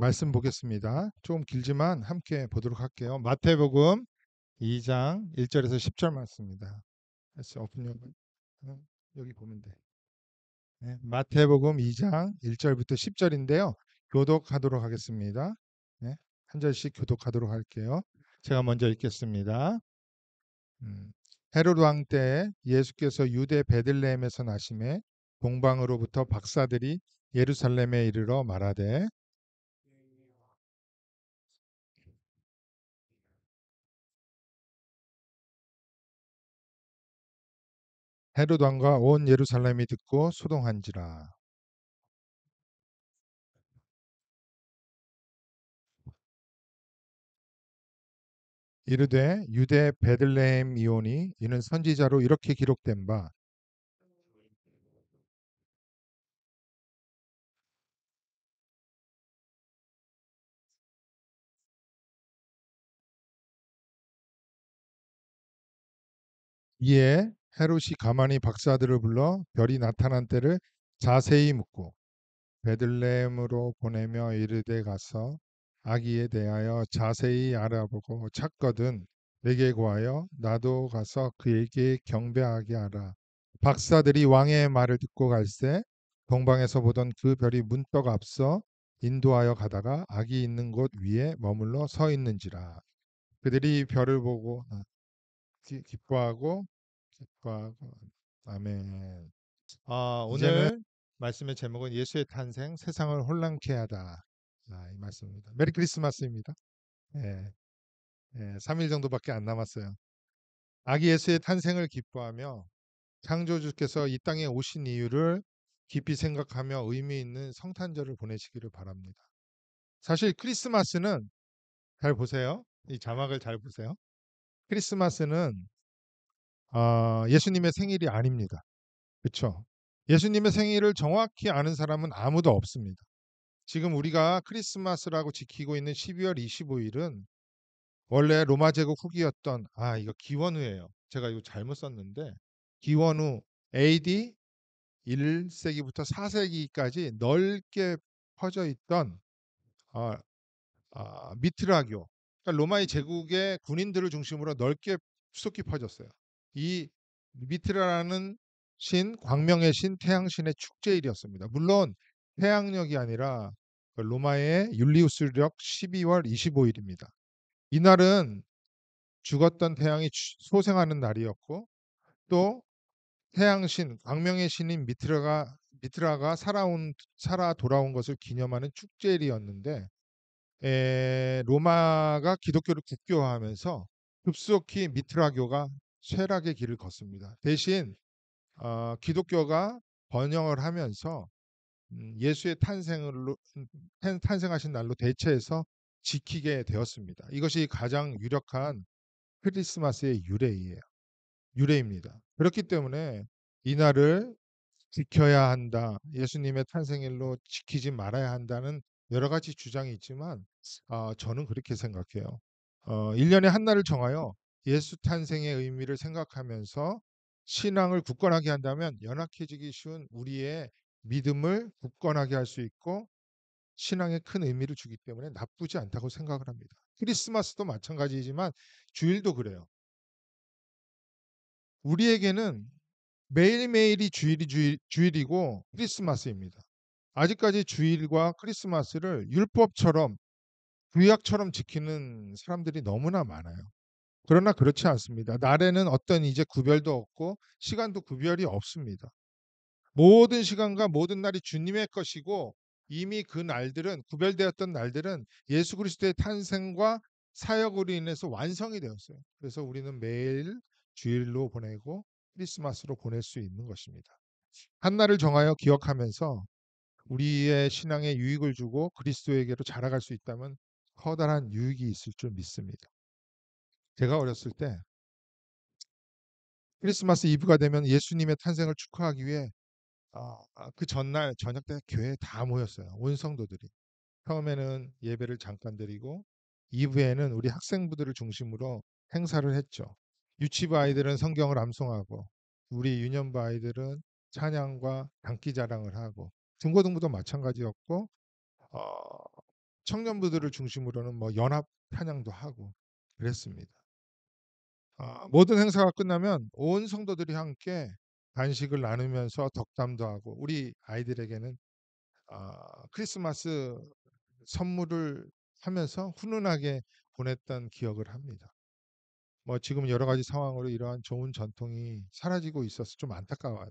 말씀 보겠습니다. 조금 길지만 함께 보도록 할게요. 마태복음 2장 1절에서 10절 말씀입니다. 오픈 여기 보면 돼. 네, 마태복음 2장 1절부터 10절인데요. 교독하도록 하겠습니다. 네, 한 절씩 교독하도록 할게요. 제가 먼저 읽겠습니다. 헤롯 왕 때에 예수께서 유대 베들레헴에서 나심에 동방으로부터 박사들이 예루살렘에 이르러 말하되 헤롯 왕과 온 예루살렘이 듣고 소동한지라. 이르되 유대 베들레헴이오니 이는 선지자로 이렇게 기록된 바 이에 헤롯이 가만히 박사들을 불러 별이 나타난 때를 자세히 묻고 베들레헴으로 보내며 이르되 가서 아기에 대하여 자세히 알아보고 찾거든 내게 구하여 나도 가서 그에게 경배하게 하라. 박사들이 왕의 말을 듣고 갈새 동방에서 보던 그 별이 문떡 앞서 인도하여 가다가 아기 있는 곳 위에 머물러 서 있는지라. 그들이 별을 보고 기뻐하고 아멘. 이제는 오늘 말씀의 제목은 예수의 탄생, 세상을 혼란케 하다. 이 말씀입니다. 메리 크리스마스입니다. 예, 3일 정도밖에 안 남았어요. 아기 예수의 탄생을 기뻐하며 창조주께서 이 땅에 오신 이유를 깊이 생각하며 의미 있는 성탄절을 보내시기를 바랍니다. 사실 크리스마스는 잘 보세요. 이 자막을 잘 보세요. 크리스마스는 예수님의 생일이 아닙니다. 그렇죠? 예수님의 생일을 정확히 아는 사람은 아무도 없습니다. 지금 우리가 크리스마스라고 지키고 있는 12월 25일은 원래 로마 제국 후기였던 이거 기원후예요. 제가 이거 잘못 썼는데 기원후 AD 1세기부터 4세기까지 넓게 퍼져 있던 어, 미트라교, 그러니까 로마의 제국의 군인들을 중심으로 넓게 수속히 퍼졌어요. 이 미트라라는 신, 광명의 신, 태양신의 축제일이었습니다. 물론 태양력이 아니라 로마의 율리우스력 12월 25일입니다. 이날은 죽었던 태양이 소생하는 날이었고 또 태양신, 광명의 신인 미트라가 살아 돌아온 것을 기념하는 축제일이었는데 로마가 기독교를 국교화하면서 급속히 미트라교가 쇠락의 길을 걷습니다. 대신 기독교가 번영을 하면서 예수의 탄생하신 날로 대체해서 지키게 되었습니다. 이것이 가장 유력한 크리스마스의 유래입니다. 그렇기 때문에 이날을 지켜야 한다. 예수님의 탄생일로 지키지 말아야 한다는 여러 가지 주장이 있지만 저는 그렇게 생각해요. 1년에 한 날을 정하여 예수 탄생의 의미를 생각하면서 신앙을 굳건하게 한다면 연약해지기 쉬운 우리의 믿음을 굳건하게 할 수 있고 신앙에 큰 의미를 주기 때문에 나쁘지 않다고 생각을 합니다. 크리스마스도 마찬가지지만 주일도 그래요. 우리에게는 매일매일이 주일이고 크리스마스입니다. 아직까지 주일과 크리스마스를 율법처럼 구약처럼 지키는 사람들이 너무나 많아요. 그러나 그렇지 않습니다. 날에는 어떤 이제 구별도 없고 시간도 구별이 없습니다. 모든 시간과 모든 날이 주님의 것이고 이미 그 날들은 구별되었던 날들은 예수 그리스도의 탄생과 사역으로 인해서 완성이 되었어요. 그래서 우리는 매일 주일로 보내고 크리스마스로 보낼 수 있는 것입니다. 한 날을 정하여 기억하면서 우리의 신앙에 유익을 주고 그리스도에게로 자라갈 수 있다면 커다란 유익이 있을 줄 믿습니다. 제가 어렸을 때 크리스마스 이브가 되면 예수님의 탄생을 축하하기 위해 그 전날 저녁 때 교회에 다 모였어요. 온 성도들이. 처음에는 예배를 잠깐 드리고 이브에는 우리 학생부들을 중심으로 행사를 했죠. 유치부 아이들은 성경을 암송하고 우리 유년부 아이들은 찬양과 장기 자랑을 하고 중고등부도 마찬가지였고 어, 청년부들을 중심으로는 뭐 연합 찬양도 하고 그랬습니다. 모든 행사가 끝나면 온 성도들이 함께 간식을 나누면서 덕담도 하고 우리 아이들에게는 크리스마스 선물을 하면서 훈훈하게 보냈던 기억을 합니다. 뭐 지금 여러 가지 상황으로 이러한 좋은 전통이 사라지고 있어서 좀 안타까워요.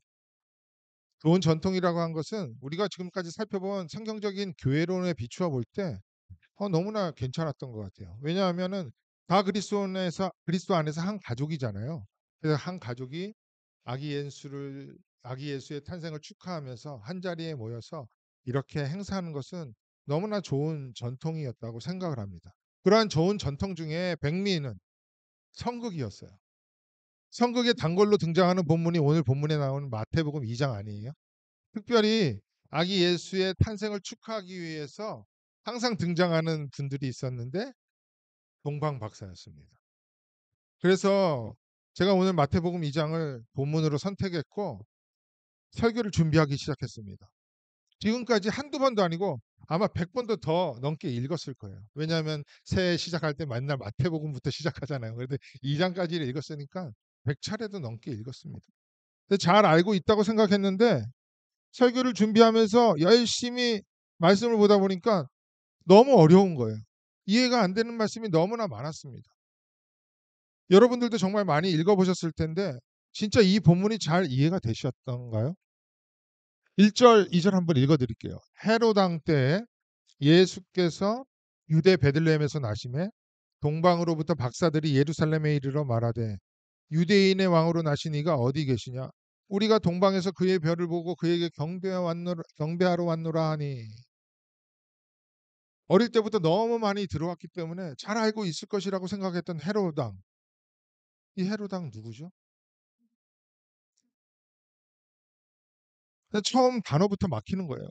좋은 전통이라고 한 것은 우리가 지금까지 살펴본 성경적인 교회론에 비추어 볼 때 너무나 괜찮았던 것 같아요. 왜냐하면은 다 그리스도 안에서 한 가족이잖아요. 그래서 한 가족이 아기 예수의 탄생을 축하하면서 한 자리에 모여서 이렇게 행사하는 것은 너무나 좋은 전통이었다고 생각을 합니다. 그러한 좋은 전통 중에 백미는 성극이었어요. 성극의 단골로 등장하는 본문이 오늘 본문에 나오는 마태복음 2장 아니에요? 특별히 아기 예수의 탄생을 축하하기 위해서 항상 등장하는 분들이 있었는데 동방 박사였습니다. 그래서 제가 오늘 마태복음 2장을 본문으로 선택했고 설교를 준비하기 시작했습니다. 지금까지 한두 번도 아니고 아마 100번도 더 넘게 읽었을 거예요. 왜냐하면 새해 시작할 때 맨날 마태복음부터 시작하잖아요. 그런데 2장까지를 읽었으니까 100차례도 넘게 읽었습니다. 근데 잘 알고 있다고 생각했는데 설교를 준비하면서 열심히 말씀을 보다 보니까 너무 어려운 거예요. 이해가 안 되는 말씀이 너무나 많았습니다. 여러분들도 정말 많이 읽어보셨을 텐데 진짜 이 본문이 잘 이해가 되셨던가요? 1절, 2절 한번 읽어드릴게요. 헤롯 왕 때에 예수께서 유대 베들레헴에서 나심에 동방으로부터 박사들이 예루살렘에 이르러 말하되 유대인의 왕으로 나신 이가 어디 계시냐? 우리가 동방에서 그의 별을 보고 그에게 경배하러 왔노라 하니. 어릴 때부터 너무 많이 들어왔기 때문에 잘 알고 있을 것이라고 생각했던 헤롯 왕. 이 헤롯 왕 누구죠? 처음 단어부터 막히는 거예요.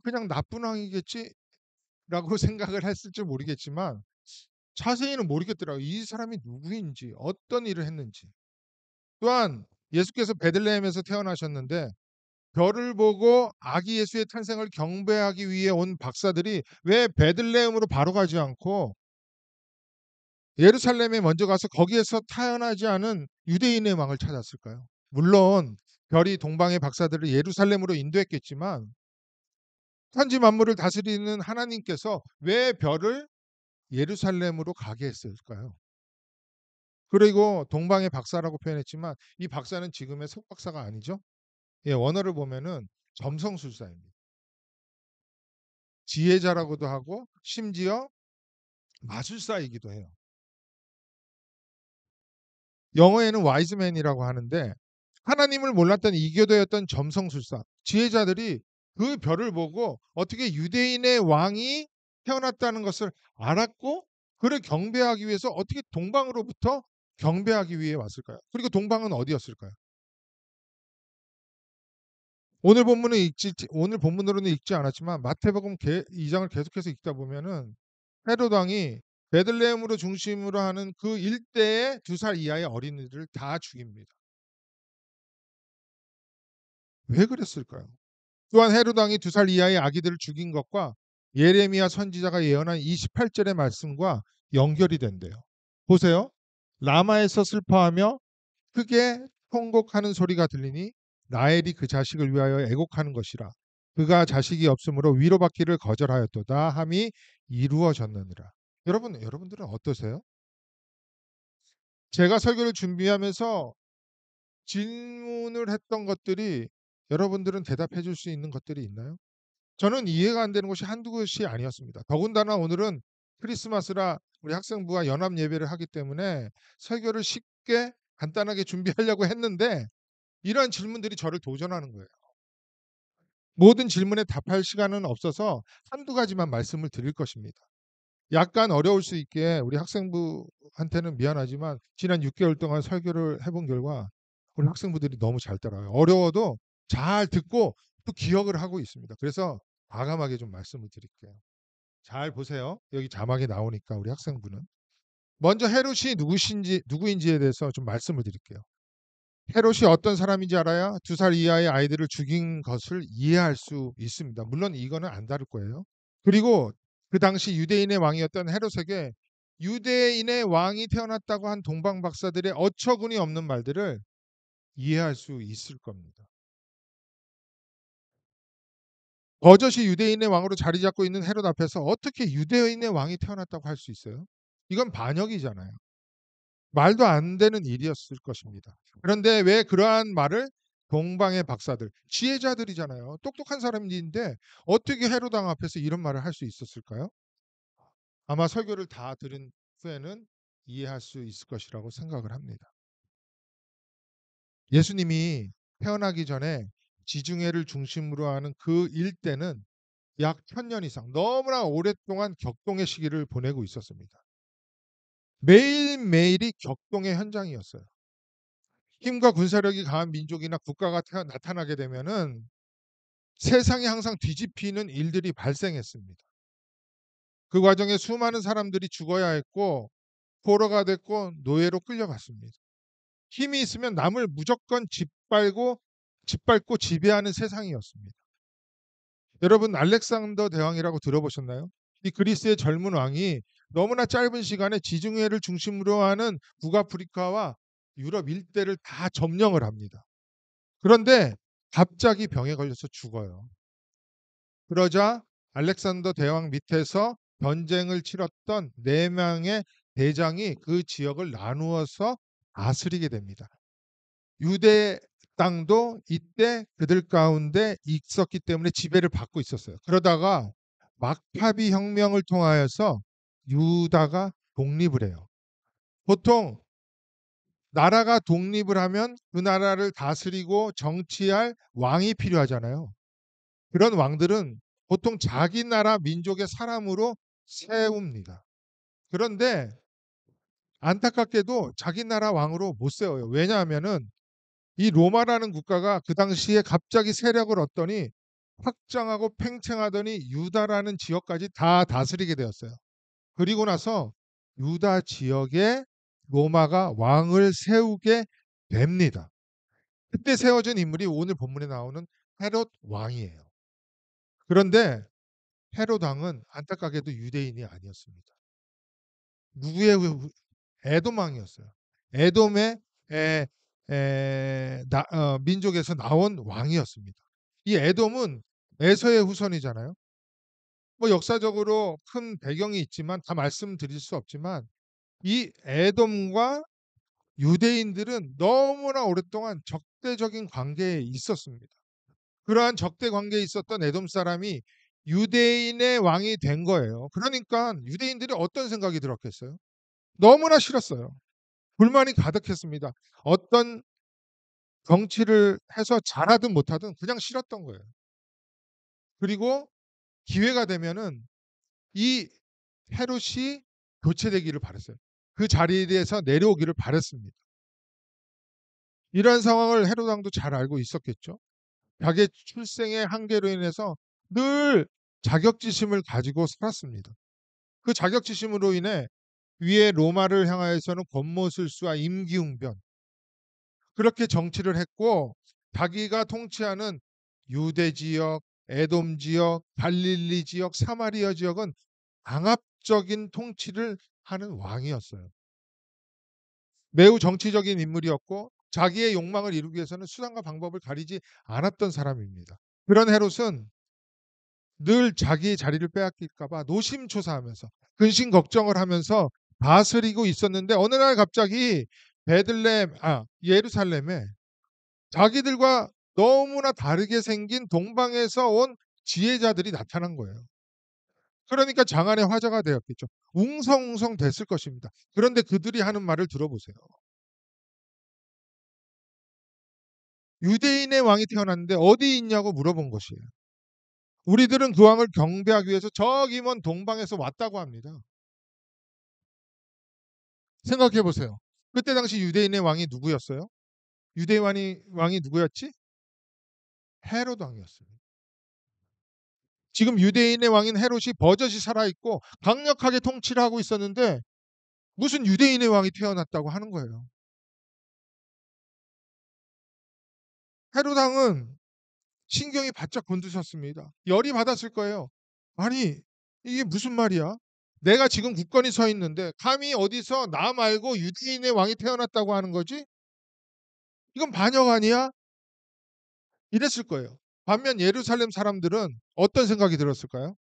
그냥 나쁜 왕이겠지라고 생각을 했을지 모르겠지만 자세히는 모르겠더라고요. 이 사람이 누구인지 어떤 일을 했는지. 또한 예수께서 베들레헴에서 태어나셨는데 별을 보고 아기 예수의 탄생을 경배하기 위해 온 박사들이 왜 베들레헴으로 바로 가지 않고 예루살렘에 먼저 가서 거기에서 태어나지 않은 유대인의 왕을 찾았을까요? 물론 별이 동방의 박사들을 예루살렘으로 인도했겠지만 천지 만물을 다스리는 하나님께서 왜 별을 예루살렘으로 가게 했을까요? 그리고 동방의 박사라고 표현했지만 이 박사는 지금의 석박사가 아니죠. 원어를 보면은 점성술사입니다. 지혜자라고도 하고 심지어 마술사이기도 해요. 영어에는 와이즈맨이라고 하는데 하나님을 몰랐던 이교도였던 점성술사 지혜자들이 그 별을 보고 어떻게 유대인의 왕이 태어났다는 것을 알았고 그를 경배하기 위해서 어떻게 동방으로부터 경배하기 위해 왔을까요? 그리고 동방은 어디였을까요? 오늘 본문으로는 읽지 않았지만 마태복음 2장을 계속해서 읽다 보면은 헤롯 왕이 베들레헴으로 중심으로 하는 그 일대의 2살 이하의 어린이들을 다 죽입니다. 왜 그랬을까요? 또한 헤롯 왕이 2살 이하의 아기들을 죽인 것과 예레미야 선지자가 예언한 28절의 말씀과 연결이 된대요. 보세요. 라마에서 슬퍼하며 크게 통곡하는 소리가 들리니 라헬이 그 자식을 위하여 애곡하는 것이라. 그가 자식이 없으므로 위로받기를 거절하였도다 함이 이루어졌느니라. 여러분들은 어떠세요? 제가 설교를 준비하면서 질문을 했던 것들이 여러분들은 대답해 줄 수 있는 것들이 있나요? 저는 이해가 안 되는 것이 한두 곳이 아니었습니다. 더군다나 오늘은 크리스마스라 우리 학생부가 연합 예배를 하기 때문에 설교를 쉽게 간단하게 준비하려고 했는데 이러한 질문들이 저를 도전하는 거예요. 모든 질문에 답할 시간은 없어서 한두 가지만 말씀을 드릴 것입니다. 약간 어려울 수 있게 우리 학생부한테는 미안하지만 지난 6개월 동안 설교를 해본 결과 우리 학생부들이 너무 잘 따라와요. 어려워도 잘 듣고 또 기억을 하고 있습니다. 그래서 과감하게 좀 말씀을 드릴게요. 잘 보세요. 여기 자막에 나오니까 우리 학생부는. 먼저 헤롯이 누구인지에 대해서 좀 말씀을 드릴게요. 헤롯이 어떤 사람인지 알아야 2살 이하의 아이들을 죽인 것을 이해할 수 있습니다. 물론 이거는 안 다룰 거예요. 그리고 그 당시 유대인의 왕이었던 헤롯에게 유대인의 왕이 태어났다고 한 동방 박사들의 어처구니 없는 말들을 이해할 수 있을 겁니다. 버젓이 유대인의 왕으로 자리 잡고 있는 헤롯 앞에서 어떻게 유대인의 왕이 태어났다고 할 수 있어요? 이건 반역이잖아요. 말도 안 되는 일이었을 것입니다. 그런데 왜 그러한 말을 동방의 박사들, 지혜자들이잖아요. 똑똑한 사람인데 어떻게 헤롯 왕 앞에서 이런 말을 할 수 있었을까요? 아마 설교를 다 들은 후에는 이해할 수 있을 것이라고 생각을 합니다. 예수님이 태어나기 전에 지중해를 중심으로 하는 그 일대는 약 1000년 이상 너무나 오랫동안 격동의 시기를 보내고 있었습니다. 매일매일이 격동의 현장이었어요. 힘과 군사력이 강한 민족이나 국가가 나타나게 되면은 세상이 항상 뒤집히는 일들이 발생했습니다. 그 과정에 수많은 사람들이 죽어야 했고 포로가 됐고 노예로 끌려갔습니다. 힘이 있으면 남을 무조건 짓밟고 지배하는 세상이었습니다. 여러분 알렉산더 대왕이라고 들어보셨나요? 이 그리스의 젊은 왕이 너무나 짧은 시간에 지중해를 중심으로 하는 북아프리카와 유럽 일대를 다 점령을 합니다. 그런데 갑자기 병에 걸려서 죽어요. 그러자 알렉산더 대왕 밑에서 전쟁을 치렀던 4명의 대장이 그 지역을 나누어서 다스리게 됩니다. 유대 땅도 이때 그들 가운데 있었기 때문에 지배를 받고 있었어요. 그러다가 막파비 혁명을 통하여서 유다가 독립을 해요. 보통 나라가 독립을 하면 그 나라를 다스리고 정치할 왕이 필요하잖아요. 그런 왕들은 보통 자기 나라 민족의 사람으로 세웁니다. 그런데 안타깝게도 자기 나라 왕으로 못 세워요. 왜냐하면은 이 로마라는 국가가 그 당시에 갑자기 세력을 얻더니 확장하고 팽창하더니 유다라는 지역까지 다 다스리게 되었어요. 그리고 나서 유다 지역에 로마가 왕을 세우게 됩니다. 그때 세워진 인물이 오늘 본문에 나오는 헤롯 왕이에요. 그런데 헤롯 왕은 안타깝게도 유대인이 아니었습니다. 누구의 에돔 왕이었어요. 에돔의 에, 민족에서 나온 왕이었습니다. 이 에돔은 에서의 후손이잖아요. 뭐 역사적으로 큰 배경이 있지만 다 말씀드릴 수 없지만 이 에돔과 유대인들은 너무나 오랫동안 적대적인 관계에 있었습니다. 그러한 적대 관계에 있었던 에돔 사람이 유대인의 왕이 된 거예요. 그러니까 유대인들이 어떤 생각이 들었겠어요? 너무나 싫었어요. 불만이 가득했습니다. 어떤 정치를 해서 잘하든 못하든 그냥 싫었던 거예요. 그리고 기회가 되면은 이 헤롯이 교체되기를 바랐어요. 그 자리에서 내려오기를 바랐습니다. 이러한 상황을 헤롯 왕도 잘 알고 있었겠죠. 자기의 출생의 한계로 인해서 늘 자격지심을 가지고 살았습니다. 그 자격지심으로 인해 위에 로마를 향하여서는 권모술수와 임기응변 그렇게 정치를 했고 자기가 통치하는 유대 지역, 에돔 지역, 갈릴리 지역, 사마리아 지역은 강압적인 통치를 하는 왕이었어요. 매우 정치적인 인물이었고 자기의 욕망을 이루기 위해서는 수단과 방법을 가리지 않았던 사람입니다. 그런 헤롯은 늘 자기의 자리를 빼앗길까 봐 노심초사하면서 근심 걱정을 하면서 다스리고 있었는데 어느 날 갑자기 예루살렘에 자기들과 너무나 다르게 생긴 동방에서 온 지혜자들이 나타난 거예요. 그러니까 장안의 화제가 되었겠죠. 웅성웅성 됐을 것입니다. 그런데 그들이 하는 말을 들어보세요. 유대인의 왕이 태어났는데 어디 있냐고 물어본 것이에요. 우리들은 그 왕을 경배하기 위해서 저기 먼 동방에서 왔다고 합니다. 생각해 보세요. 그때 당시 유대인의 왕이 누구였어요? 유대인 왕이 누구였지? 헤롯 왕이었어요. 지금 유대인의 왕인 헤롯이 버젓이 살아있고 강력하게 통치를 하고 있었는데 무슨 유대인의 왕이 태어났다고 하는 거예요. 헤롯 왕은 신경이 바짝 곤두섰습니다. 열이 받았을 거예요. 아니 이게 무슨 말이야? 내가 지금 굳건히 서 있는데 감히 어디서 나 말고 유대인의 왕이 태어났다고 하는 거지? 이건 반역 아니야? 이랬을 거예요. 반면 예루살렘 사람들은 어떤 생각이 들었을까요?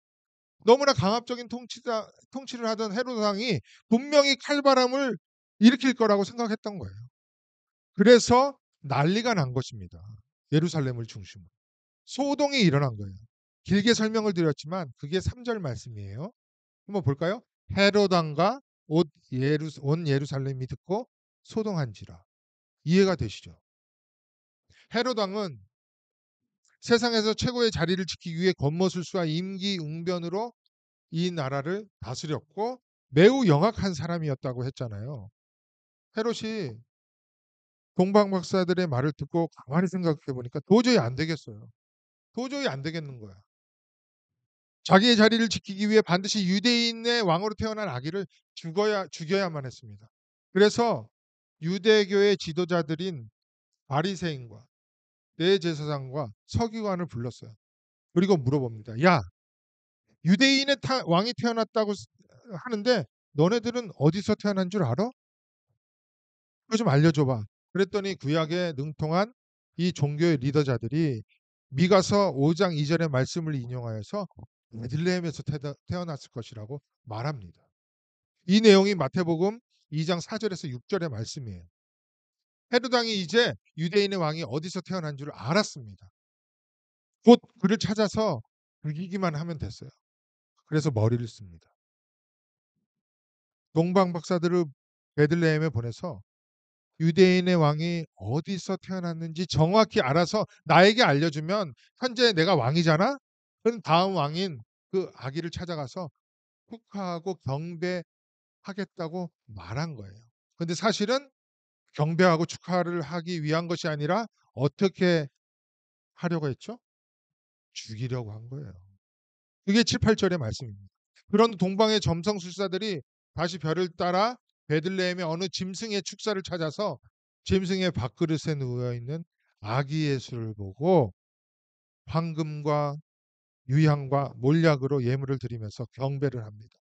너무나 강압적인 통치를 하던 헤로드 왕이 분명히 칼바람을 일으킬 거라고 생각했던 거예요. 그래서 난리가 난 것입니다. 예루살렘을 중심으로. 소동이 일어난 거예요. 길게 설명을 드렸지만 그게 3절 말씀이에요. 한번 볼까요? 헤롯 왕과 온 예루살렘이 듣고 소동한지라. 이해가 되시죠? 헤롯 왕은 세상에서 최고의 자리를 지키기 위해 권모술수와 임기응변으로 이 나라를 다스렸고 매우 영악한 사람이었다고 했잖아요. 헤롯이 동방 박사들의 말을 듣고 가만히 생각해 보니까 도저히 안 되겠어요. 도저히 안 되겠는 거야. 자기의 자리를 지키기 위해 반드시 유대인의 왕으로 태어난 아기를 죽여야만 했습니다. 그래서 유대교의 지도자들인 바리새인과 대제사장과 서기관을 불렀어요. 그리고 물어봅니다. 야, 유대인의 왕이 태어났다고 하는데 너네들은 어디서 태어난 줄 알아? 그거 좀 알려줘봐. 그랬더니 구약에 능통한 이 종교의 리더자들이 미가서 5장 2절의 말씀을 인용하여서 베들레헴에서 태어났을 것이라고 말합니다. 이 내용이 마태복음 2장 4절에서 6절의 말씀이에요. 헤롯 왕이 이제 유대인의 왕이 어디서 태어난 줄 알았습니다. 곧 그를 찾아서 죽이기만 하면 됐어요. 그래서 머리를 씁니다. 동방 박사들을 베들레헴에 보내서 유대인의 왕이 어디서 태어났는지 정확히 알아서 나에게 알려주면 현재 내가 왕이잖아? 그럼 다음 왕인 그 아기를 찾아가서 축하하고 경배하겠다고 말한 거예요. 근데 사실은 경배하고 축하를 하기 위한 것이 아니라 어떻게 하려고 했죠? 죽이려고 한 거예요. 그게 7, 8절의 말씀입니다. 그런 동방의 점성술사들이 다시 별을 따라 베들레헴의 어느 짐승의 축사를 찾아서 짐승의 밥그릇에 누워 있는 아기 예수를 보고 황금과 유향과 몰약으로 예물을 드리면서 경배를 합니다.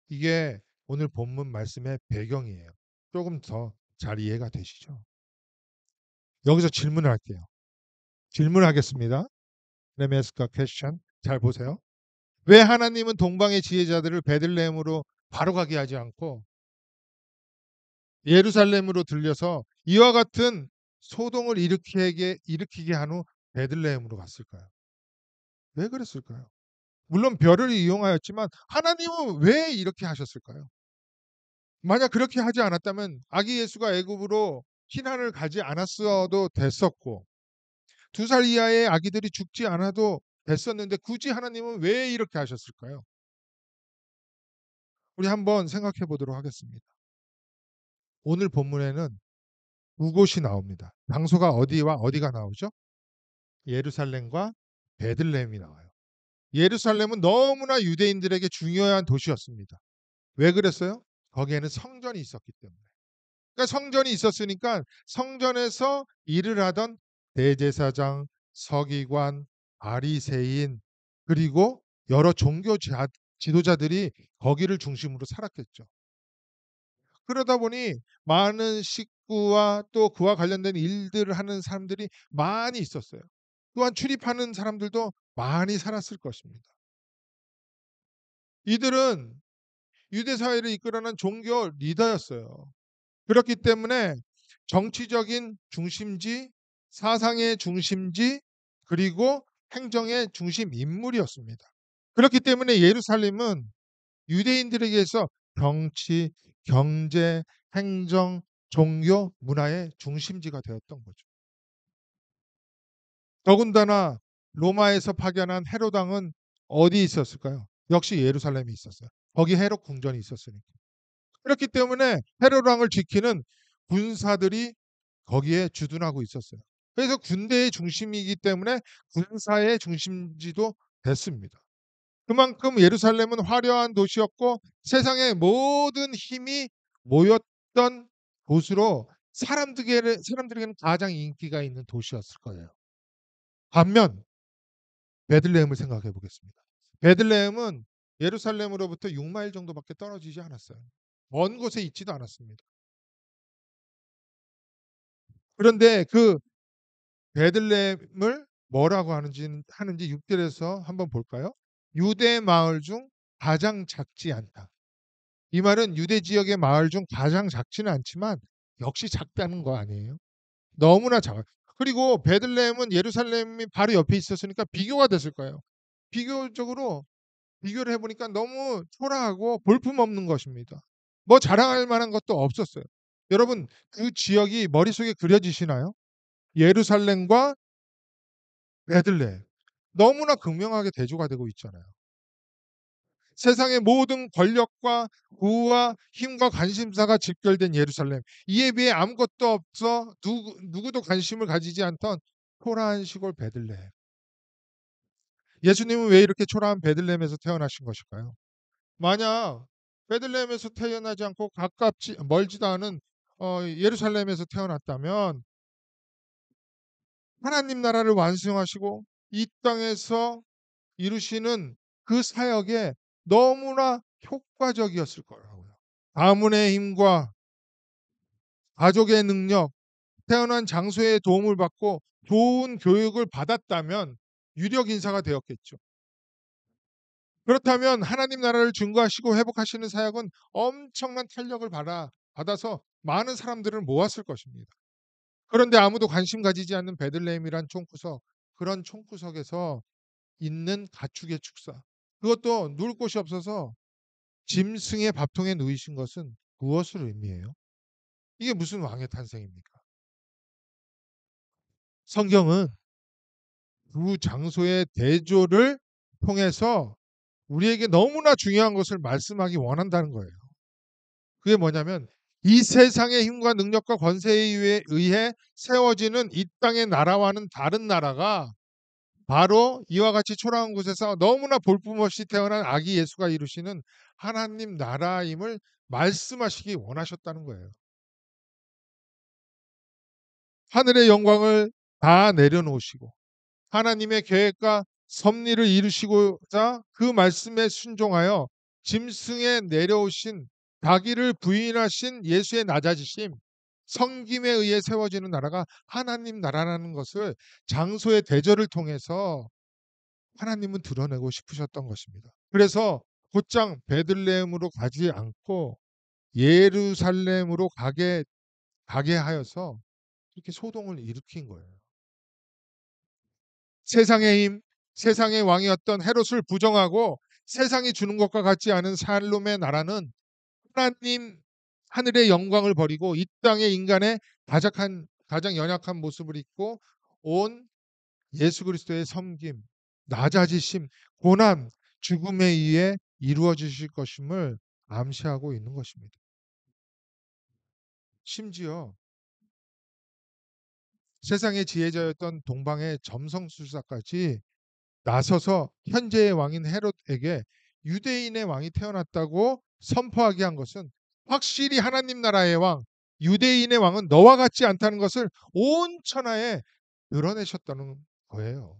이게 오늘 본문 말씀의 배경이에요. 조금 더 잘 이해가 되시죠? 여기서 질문을 할게요. 질문하겠습니다. 레메스카 퀘스천 잘 보세요. 왜 하나님은 동방의 지혜자들을 베들레헴으로 바로 가게 하지 않고 예루살렘으로 들려서 이와 같은 소동을 일으키게 한 후 베들레헴으로 갔을까요? 왜 그랬을까요? 물론 별을 이용하였지만 하나님은 왜 이렇게 하셨을까요? 만약 그렇게 하지 않았다면 아기 예수가 애굽으로 피난을 가지 않았어도 됐었고 2살 이하의 아기들이 죽지 않아도 됐었는데 굳이 하나님은 왜 이렇게 하셨을까요? 우리 한번 생각해 보도록 하겠습니다. 오늘 본문에는 두 곳이 나옵니다. 장소가 어디와 어디가 나오죠? 예루살렘과 베들레헴이 나와요. 예루살렘은 너무나 유대인들에게 중요한 도시였습니다. 왜 그랬어요? 거기에는 성전이 있었기 때문에. 그러니까 성전이 있었으니까 성전에서 일을 하던 대제사장, 서기관, 바리새인 그리고 여러 종교 지도자들이 거기를 중심으로 살았겠죠. 그러다 보니 많은 식구와 또 그와 관련된 일들을 하는 사람들이 많이 있었어요. 또한 출입하는 사람들도 많이 살았을 것입니다. 이들은 유대 사회를 이끌어낸 종교 리더였어요. 그렇기 때문에 정치적인 중심지, 사상의 중심지, 그리고 행정의 중심 인물이었습니다. 그렇기 때문에 예루살렘은 유대인들에게서 정치, 경제, 행정, 종교, 문화의 중심지가 되었던 거죠. 더군다나 로마에서 파견한 헤롯 왕은 어디 있었을까요? 역시 예루살렘에 있었어요. 거기 헤롯 궁전이 있었으니까. 그렇기 때문에 헤롯 왕을 지키는 군사들이 거기에 주둔하고 있었어요. 그래서 군대의 중심이기 때문에 군사의 중심지도 됐습니다. 그만큼 예루살렘은 화려한 도시였고 세상의 모든 힘이 모였던 곳으로 사람들에게는 가장 인기가 있는 도시였을 거예요. 반면 베들레헴을 생각해 보겠습니다. 베들레헴은 예루살렘으로부터 6 마일 정도밖에 떨어지지 않았어요. 먼 곳에 있지도 않았습니다. 그런데 그 베들레헴을 뭐라고 하는지 6 절에서 한번 볼까요? "유대 마을 중 가장 작지 않다." 이 말은 유대 지역의 마을 중 가장 작지는 않지만 역시 작다는 거 아니에요. 너무나 작아요. 그리고 베들레헴은 예루살렘이 바로 옆에 있었으니까 비교가 됐을 거예요. 비교적으로 비교를 해 보니까 너무 초라하고 볼품없는 것입니다. 뭐 자랑할 만한 것도 없었어요. 여러분 그 지역이 머릿속에 그려지시나요? 예루살렘과 베들레헴. 너무나 극명하게 대조가 되고 있잖아요. 세상의 모든 권력과 부와 힘과 관심사가 집결된 예루살렘. 이에 비해 아무것도 없어 누구도 관심을 가지지 않던 초라한 시골 베들레헴. 예수님은 왜 이렇게 초라한 베들레헴에서 태어나신 것일까요? 만약 베들레헴에서 태어나지 않고 가깝지 멀지도 않은 예루살렘에서 태어났다면 하나님 나라를 완성하시고 이 땅에서 이루시는 그 사역에 너무나 효과적이었을 거라고요. 가문의 힘과 가족의 능력, 태어난 장소의 도움을 받고 좋은 교육을 받았다면 유력 인사가 되었겠죠. 그렇다면 하나님 나라를 증거하시고 회복하시는 사역은 엄청난 탄력을 받아서 많은 사람들을 모았을 것입니다. 그런데 아무도 관심 가지지 않는 베들레헴이란 총구석, 그런 총구석에서 있는 가축의 축사. 그것도 누울 곳이 없어서 짐승의 밥통에 누이신 것은 무엇을 의미해요? 이게 무슨 왕의 탄생입니까? 성경은 그 장소의 대조를 통해서 우리에게 너무나 중요한 것을 말씀하기 원한다는 거예요. 그게 뭐냐면 이 세상의 힘과 능력과 권세에 의해 세워지는 이 땅의 나라와는 다른 나라가 바로 이와 같이 초라한 곳에서 너무나 볼품없이 태어난 아기 예수가 이루시는 하나님 나라임을 말씀하시기 원하셨다는 거예요. 하늘의 영광을 다 내려놓으시고 하나님의 계획과 섭리를 이루시고자 그 말씀에 순종하여 짐승에 내려오신 자기를 부인하신 예수의 낮아지심, 성김에 의해 세워지는 나라가 하나님 나라라는 것을 장소의 대절을 통해서 하나님은 드러내고 싶으셨던 것입니다. 그래서 곧장 베들레헴으로 가지 않고 예루살렘으로 가게 하여서 이렇게 소동을 일으킨 거예요. 세상의 힘, 세상의 왕이었던 헤롯을 부정하고 세상이 주는 것과 같지 않은 살롬의 나라는 하나님 하늘의 영광을 버리고 이 땅의 인간의 가장 연약한 모습을 입고 온 예수 그리스도의 섬김, 낮아지심, 고난, 죽음에 의해 이루어 주실 것임을 암시하고 있는 것입니다. 심지어 세상의 지혜자였던 동방의 점성술사까지 나서서 현재의 왕인 헤롯에게 유대인의 왕이 태어났다고 선포하게 한 것은 확실히 하나님 나라의 왕, 유대인의 왕은 너와 같지 않다는 것을 온 천하에 드러내셨다는 거예요.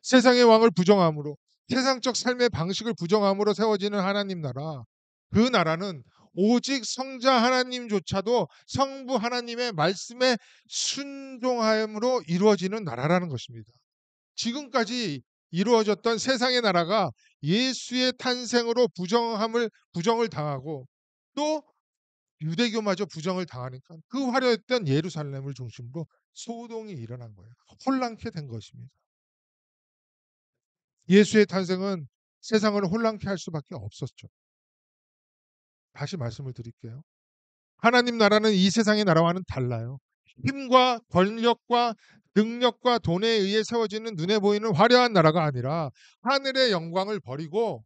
세상의 왕을 부정함으로 세상적 삶의 방식을 부정함으로 세워지는 하나님 나라. 그 나라는 오직 성자 하나님조차도 성부 하나님의 말씀에 순종함으로 이루어지는 나라라는 것입니다. 지금까지 이루어졌던 세상의 나라가 예수의 탄생으로 부정을 당하고 또 유대교마저 부정을 당하니까 그 화려했던 예루살렘을 중심으로 소동이 일어난 거예요. 혼란케 된 것입니다. 예수의 탄생은 세상을 혼란케 할 수밖에 없었죠. 다시 말씀을 드릴게요. 하나님 나라는 이 세상의 나라와는 달라요. 힘과 권력과 능력과 돈에 의해 세워지는 눈에 보이는 화려한 나라가 아니라 하늘의 영광을 버리고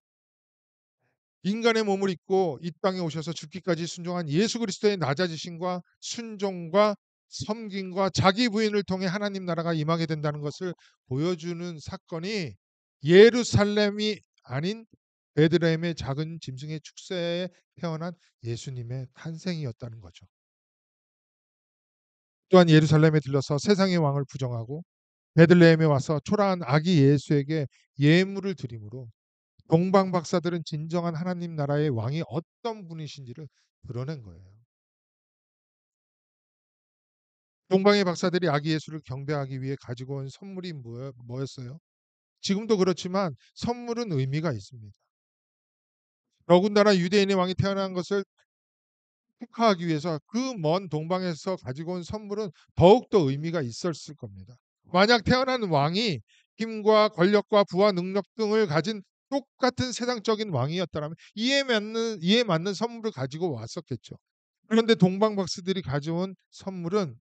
인간의 몸을 입고 이 땅에 오셔서 죽기까지 순종한 예수 그리스도의 낮아지심과 순종과 섬김과 자기 부인을 통해 하나님 나라가 임하게 된다는 것을 보여주는 사건이 예루살렘이 아닌 베들레헴의 작은 짐승의 축사에 태어난 예수님의 탄생이었다는 거죠. 또한 예루살렘에 들러서 세상의 왕을 부정하고 베들레헴에 와서 초라한 아기 예수에게 예물을 드림으로 동방 박사들은 진정한 하나님 나라의 왕이 어떤 분이신지를 드러낸 거예요. 동방의 박사들이 아기 예수를 경배하기 위해 가지고 온 선물이 뭐였어요? 지금도 그렇지만 선물은 의미가 있습니다. 더군다나 유대인의 왕이 태어난 것을 축하하기 위해서 그 먼 동방에서 가지고 온 선물은 더욱더 의미가 있었을 겁니다. 만약 태어난 왕이 힘과 권력과 부와 능력 등을 가진 똑같은 세상적인 왕이었다면 이에 맞는 선물을 가지고 왔었겠죠. 그런데 동방 박사들이 가져온 선물은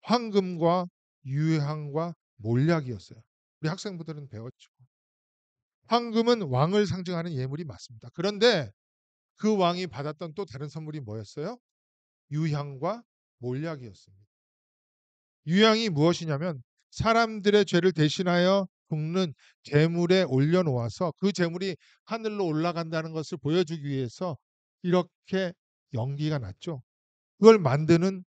황금과 유향과 몰약이었어요. 우리 학생분들은 배웠죠. 황금은 왕을 상징하는 예물이 맞습니다. 그런데 그 왕이 받았던 또 다른 선물이 뭐였어요? 유향과 몰약이었습니다. 유향이 무엇이냐면 사람들의 죄를 대신하여 굽는 제물에 올려놓아서 그 제물이 하늘로 올라간다는 것을 보여주기 위해서 이렇게 연기가 났죠. 그걸 만드는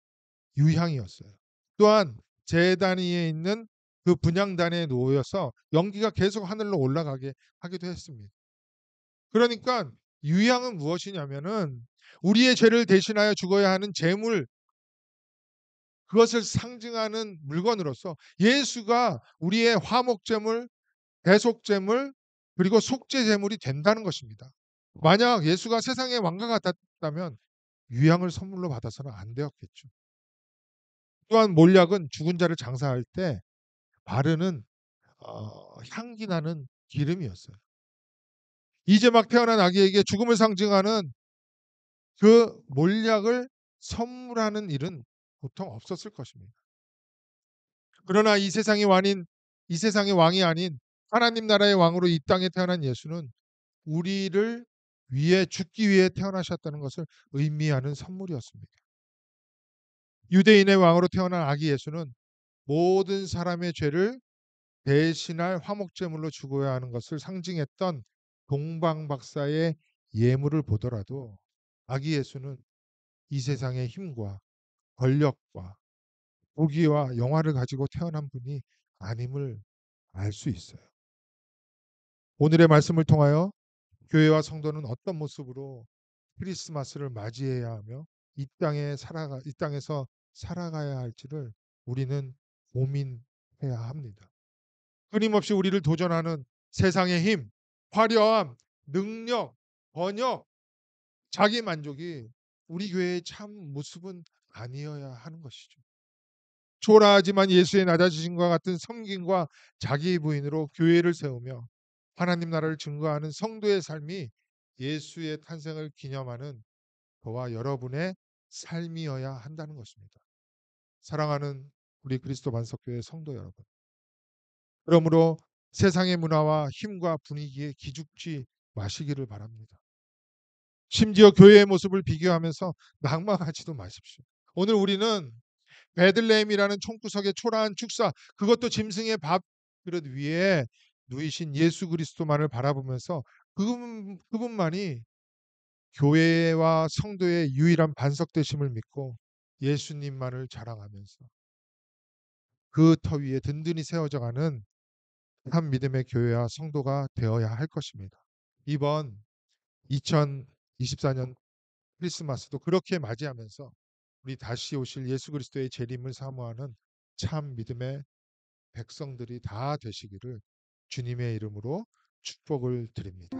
유향이었어요. 또한 제단 위에 있는 그 분향단에 놓여서 연기가 계속 하늘로 올라가게 하기도 했습니다. 그러니까 유향은 무엇이냐면은 우리의 죄를 대신하여 죽어야 하는 제물, 그것을 상징하는 물건으로서 예수가 우리의 화목제물, 대속제물, 그리고 속죄제물이 된다는 것입니다. 만약 예수가 세상의 왕과 같았다면 유향을 선물로 받아서는 안 되었겠죠. 또한 몰약은 죽은 자를 장사할 때 바르는 향기 나는 기름이었어요. 이제 막 태어난 아기에게 죽음을 상징하는 그 몰약을 선물하는 일은 보통 없었을 것입니다. 그러나 이 세상의 왕이 아닌 하나님 나라의 왕으로 이 땅에 태어난 예수는 우리를 위해 죽기 위해 태어나셨다는 것을 의미하는 선물이었습니다. 유대인의 왕으로 태어난 아기 예수는 모든 사람의 죄를 대신할 화목제물로 죽어야 하는 것을 상징했던 동방박사의 예물을 보더라도 아기 예수는 이 세상의 힘과 권력과 부귀와 영화를 가지고 태어난 분이 아님을 알 수 있어요. 오늘의 말씀을 통하여 교회와 성도는 어떤 모습으로 크리스마스를 맞이해야 하며 이 땅에서 살아가야 할지를 우리는 고민해야 합니다. 끊임없이 우리를 도전하는 세상의 힘, 화려함, 능력, 번역, 자기 만족이 우리 교회의 참 모습은 아니어야 하는 것이죠. 초라하지만 예수의 낮아지심과 같은 섬김과 자기 부인으로 교회를 세우며 하나님 나라를 증거하는 성도의 삶이 예수의 탄생을 기념하는 저와 여러분의 삶이어야 한다는 것입니다. 사랑하는 우리 그리스도 반석교회 성도 여러분. 그러므로 세상의 문화와 힘과 분위기에 기죽지 마시기를 바랍니다. 심지어 교회의 모습을 비교하면서 낙망하지도 마십시오. 오늘 우리는 베들레헴이라는 총구석의 초라한 축사, 그것도 짐승의 밥 그릇 위에 누이신 예수 그리스도만을 바라보면서 그분만이 교회와 성도의 유일한 반석되심을 믿고 예수님만을 자랑하면서 그 터 위에 든든히 세워져가는 한 믿음의 교회와 성도가 되어야 할 것입니다. 이번 2024년 크리스마스도 그렇게 맞이하면서 우리 다시 오실 예수 그리스도의 재림을 사모하는 참 믿음의 백성들이 다 되시기를 주님의 이름으로 축복을 드립니다.